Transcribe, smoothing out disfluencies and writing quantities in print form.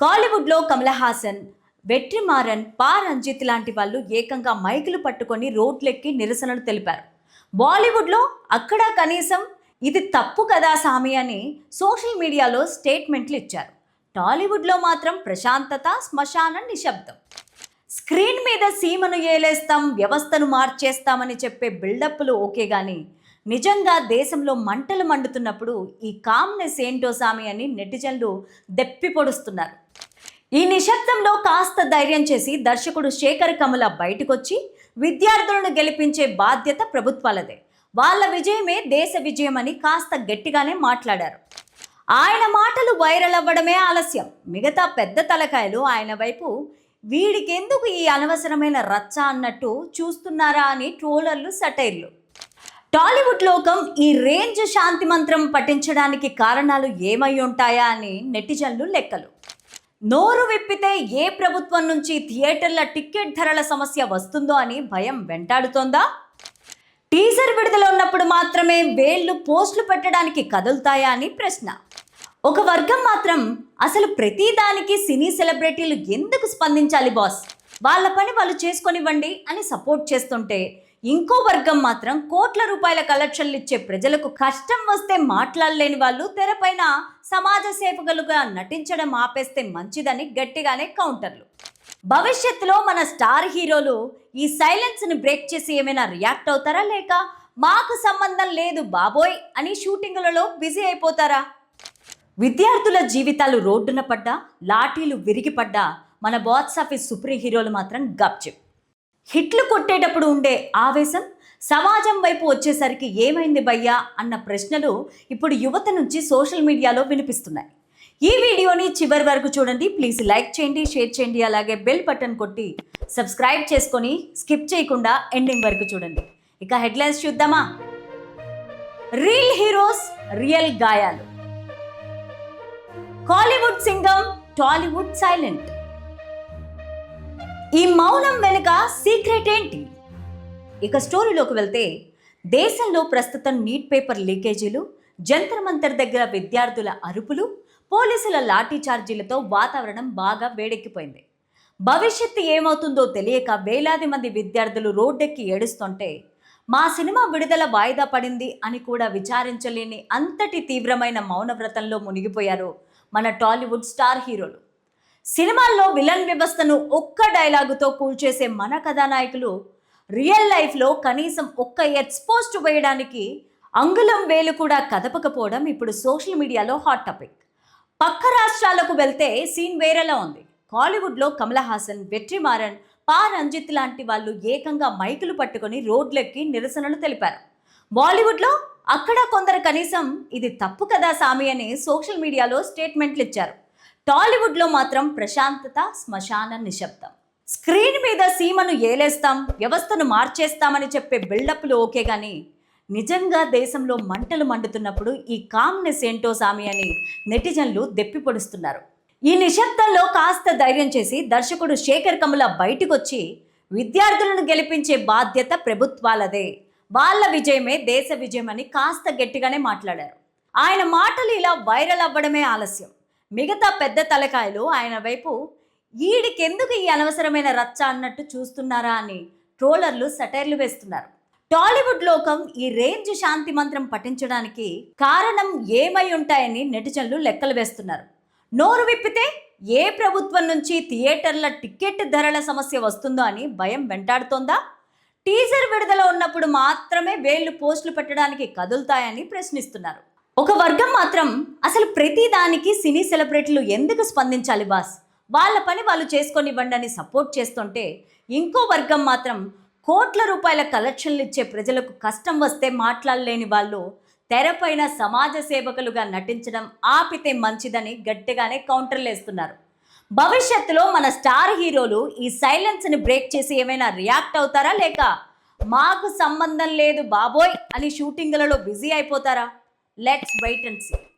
కాలీవుడ్లో కమల్ హాసన్, వెట్రిమారన్, పా రంజిత్ లాంటి వాళ్ళు ఏకంగా మైకులు పట్టుకొని రోడ్లెక్కి నిరసనలు తెలిపారు. బాలీవుడ్లో అక్కడ కనీసం ఇది తప్పు కదా సామి అని సోషల్ మీడియాలో స్టేట్మెంట్లు ఇచ్చారు. టాలీవుడ్లో మాత్రం ప్రశాంతత, శ్మశాన నిశ్శబ్దం. స్క్రీన్ మీద సీమను ఏలేస్తాం, వ్యవస్థను మార్చేస్తామని చెప్పే బిల్డప్లు ఓకే గాని నిజంగా దేశంలో మంటలు మండుతున్నప్పుడు ఈ కామ్నెస్ ఏంటో సామి అని నెటిజన్లు దెప్పి పొడుస్తున్నారు. ఈ నిశ్శబ్దంలో కాస్త ధైర్యం చేసి దర్శకుడు శేఖర్ కమల బయటకొచ్చి విద్యార్థులను గెలిపించే బాధ్యత ప్రభుత్వాలదే, వాళ్ళ విజయమే దేశ విజయం అని కాస్త గట్టిగానే మాట్లాడారు. ఆయన మాటలు వైరల్ అవ్వడమే ఆలస్యం. మిగతా పెద్ద తలకాయలు ఆయన వైపు వీడికెందుకు ఈ అనవసరమైన రచ్చ అన్నట్టు చూస్తున్నారా అని ట్రోలర్లు, సటైర్లు. టాలీవుడ్ లోకం ఈ రేంజ్ శాంతి మంత్రం పఠించడానికి కారణాలు ఏమై ఉంటాయా అని నెటిజన్లు లెక్కలు. నోరు విప్పితే ఏ ప్రభుత్వం నుంచి థియేటర్ల టికెట్ ధరల సమస్య వస్తుందో అని భయం వెంటాడుతోందా? టీజర్ విడుదల ఉన్నప్పుడు మాత్రమే వేళ్లు పోస్టులు పెట్టడానికి కదులుతాయా అని ప్రశ్న. ఒక వర్గం మాత్రం అసలు ప్రతిదానికి సినీ సెలబ్రిటీలు ఎందుకు స్పందించాలి బాస్, వాళ్ళ పని వాళ్ళు చేసుకొనివ్వండి అని సపోర్ట్ చేస్తుంటే, ఇంకో వర్గం మాత్రం కోట్ల రూపాయల కలెక్షన్లు ఇచ్చే ప్రజలకు కష్టం వస్తే మాట్లాడలేని వాళ్ళు తెరపైన సమాజ సేవకులుగా నటించడం ఆపేస్తే మంచిదని గట్టిగానే కౌంటర్లు. భవిష్యత్తులో మన స్టార్ హీరోలు ఈ సైలెన్స్ని బ్రేక్ చేసి ఏమైనా రియాక్ట్ అవుతారా, లేక మాకు సంబంధం లేదు బాబోయ్ అని షూటింగులలో బిజీ అయిపోతారా? విద్యార్థుల జీవితాలు రోడ్డున పడ్డా, లాఠీలు విరిగిపడ్డా మన బాక్స్ ఆఫీస్ సూపర్ హీరోలు మాత్రం గప్చిప్. హిట్లు కొట్టేటప్పుడు ఉండే ఆవేశం సమాజం వైపు వచ్చేసరికి ఏమైంది భయ్యా అన్న ప్రశ్నలు ఇప్పుడు యువత నుంచి సోషల్ మీడియాలో వినిపిస్తున్నాయి. ఈ వీడియోని చివరి వరకు చూడండి. ప్లీజ్ లైక్ చేయండి, షేర్ చేయండి, అలాగే బెల్ బటన్ కొట్టి సబ్స్క్రైబ్ చేసుకొని స్కిప్ చేయకుండా ఎండింగ్ వరకు చూడండి. ఇక హెడ్లైన్స్ చూద్దామా? రియల్ హీరోస్, రియల్ గాయాలు. కాలీవుడ్ సింగం, టాలీవుడ్ సైలెంట్. ఈ మౌనం వెనుక సీక్రెట్ ఏంటి? ఇక స్టోరీలోకి వెళ్తే, దేశంలో ప్రస్తుతం నీట్ పేపర్ లీకేజీలు, జంతర్ మంతర్ దగ్గర విద్యార్థుల అరుపులు, పోలీసుల లాఠీ చార్జీలతో వాతావరణం బాగా వేడెక్కిపోయింది. భవిష్యత్తు ఏమవుతుందో తెలియక వేలాది మంది విద్యార్థులు రోడ్డెక్కి ఏడుస్తుంటే, మా సినిమా విడుదల వాయిదా పడింది అని కూడా విచారించలేని అంతటి తీవ్రమైన మౌనవ్రతంలో మునిగిపోయారు మన టాలీవుడ్ స్టార్ హీరోలు. సినిమాల్లో విలన్ వ్యవస్థను ఒక్క డైలాగుతో కూల్చేసే మన కథానాయకులు రియల్ లైఫ్లో కనీసం ఒక్క ఎక్స్పోస్ట్ వేయడానికి అంగుళం వేలు కూడా కదపకపోవడం ఇప్పుడు సోషల్ మీడియాలో హాట్ టాపిక్. పక్క రాష్ట్రాలకు వెళ్తే సీన్ వేరేలా ఉంది. కాలీవుడ్లో కమల్ హాసన్, వెట్రిమారన్, పా రంజిత్ లాంటి వాళ్ళు ఏకంగా మైకులు పట్టుకొని రోడ్లెక్కి నిరసనలు తెలిపారు. బాలీవుడ్లో అక్కడ కొందరు కనీసం ఇది తప్పు కదా సామి అని సోషల్ మీడియాలో స్టేట్మెంట్లు ఇచ్చారు. టాలీవుడ్లో మాత్రం ప్రశాంతత, శ్మశాన నిశ్శబ్దం. స్క్రీన్ మీద సీమను ఏలేస్తాం, వ్యవస్థను మార్చేస్తామని చెప్పే బిల్డప్లు ఓకే గాని నిజంగా దేశంలో మంటలు మండుతున్నప్పుడు ఈ కామ్నెస్ ఏంటో సామి అని నెటిజన్లు దెప్పి పొడుస్తున్నారు. ఈ నిశ్శబ్దంలో కాస్త ధైర్యం చేసి దర్శకుడు శేఖర్ కమల బయటకొచ్చి విద్యార్థులను గెలిపించే బాధ్యత ప్రభుత్వాలదే, వాళ్ళ విజయమే దేశ విజయం అని కాస్త గట్టిగానే మాట్లాడారు. ఆయన మాటలు ఇలా వైరల్ అవ్వడమే ఆలస్యం. మిగతా పెద్ద తలకాయలు ఆయన వైపు ఈడికెందుకు ఈ అనవసరమైన రచ్చ అన్నట్టు చూస్తున్నారా అని ట్రోలర్లు, సటైర్లు వేస్తున్నారు. టాలీవుడ్ లోకం ఈ రేంజ్ శాంతి మంత్రం పఠించడానికి కారణం ఏమై ఉంటాయని నెటిజన్లు లెక్కలు వేస్తున్నారు. నోరు విప్పితే ఏ ప్రభుత్వం నుంచి థియేటర్ల టికెట్ ధరల సమస్య వస్తుందో అని భయం వెంటాడుతోందా? టీజర్ విడుదల ఉన్నప్పుడు మాత్రమే వేళ్లు పోస్టులు పెట్టడానికి కదులుతాయని ప్రశ్నిస్తున్నారు. ఒక వర్గం మాత్రం అసలు ప్రతిదానికి సినీ సెలబ్రిటీలు ఎందుకు స్పందించాలి బాస్, వాళ్ళ పని వాళ్ళు చేసుకొనివ్వండి అని సపోర్ట్ చేస్తుంటే, ఇంకో వర్గం మాత్రం కోట్ల రూపాయల కలెక్షన్లు ఇచ్చే ప్రజలకు కష్టం వస్తే మాట్లాడలేని వాళ్ళు తెరపైన సమాజ సేవకులుగా నటించడం ఆపితే మంచిదని గట్టిగానే కౌంటర్లు వేస్తున్నారు. భవిష్యత్తులో మన స్టార్ హీరోలు ఈ సైలెన్స్ని బ్రేక్ చేసి ఏమైనా రియాక్ట్ అవుతారా, లేక మాకు సంబంధం లేదు బాబోయ్ అని షూటింగులలో busy అయిపోతారా? Let's wait and see.